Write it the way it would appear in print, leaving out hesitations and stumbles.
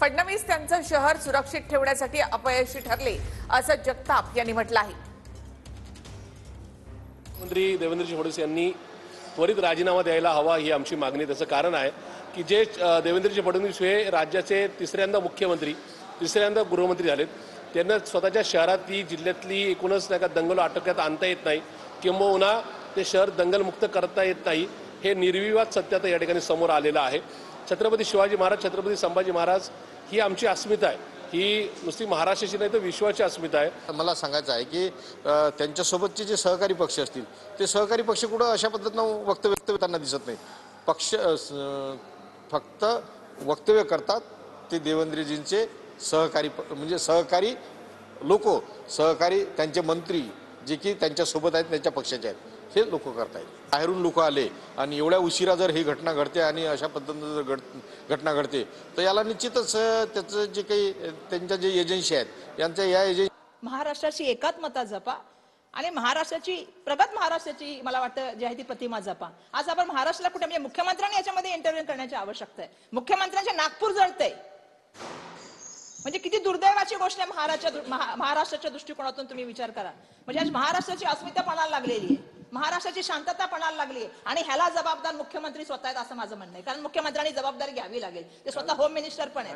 फडणवीस त्यांचं शहर सुरक्षित ठेवण्यासाठी अपयशी ठरले असं जगताप यांनी म्हटलं आहे। मंत्री देवेंद्रजी फडणवीस यांनी त्वरित राजीनामा द्यायला हवा ही आमची मागणी। त्याचं कारण आहे की जे देवेंद्रजी फडणवीस हे राज्याचे तिसऱ्यांदा मुख्यमंत्री, तिसऱ्यांदा गृहमंत्री झालेत, त्यांना स्वतःच्या शहरातली, जिल्ह्यातली एकूणच नाही का दंगल आटोक्यात आणता येत नाही किंबहुना ते शहर दंगलमुक्त करता येत नाही, हे निर्विवाद सत्य आता या ठिकाणी समोर आलेलं आहे। छत्रपती शिवाजी महाराज, छत्रपती संभाजी महाराज ही आमची अस्मिता आहे, ही नुसती महाराष्ट्राची नाही तर विश्वाची अस्मिता आहे। मला सांगायचं आहे की त्यांच्यासोबतचे जे सहकारी पक्ष असतील ते सहकारी पक्ष कुठं अशा पद्धतीनं वक्तव्य त्यांना दिसत नाही। पक्ष फक्त वक्तव्य करतात ते देवेंद्रजींचे सहकारी, म्हणजे सहकारी लोक, सहकारी त्यांचे मंत्री जे की त्यांच्यासोबत आहेत, त्यांच्या पक्षाचे आहेत, हे लोक करतायत। बाहेरून लोक आले आणि एवढ्या उशिरा जर ही घटना घडते आणि अशा पद्धतीनं जर घटना घडते तर याला निश्चितच त्याचं जे काही त्यांच्या जे एजन्सी आहेत यांच्या या एजन्सी महाराष्ट्राची एकात्मता जपा आणि महाराष्ट्राची, प्रगत महाराष्ट्राची मला वाटतं जी आहे ती प्रतिमा जपा। आज आपण महाराष्ट्राला कुठे म्हणजे मुख्यमंत्र्यांनी याच्यामध्ये इंटरव्ह्यू करण्याची आवश्यकता आहे। मुख्यमंत्र्यांचे नागपूर जळतंय म्हणजे किती दुर्दैवाची गोष्ट आहे। महाराष्ट्राच्या दृष्टिकोनातून तुम्ही विचार करा, म्हणजे आज महाराष्ट्राची अस्मिता पणाला लागलेली आहे, महाराष्ट्राची शांतता पणाला लागली आहे आणि ह्याला जबाबदार मुख्यमंत्री स्वतः आहेत असं माझं म्हणणं आहे। कारण मुख्यमंत्र्यांनी जबाबदारी घ्यावी लागेल, ते स्वतः होम मिनिस्टर पण आहेत।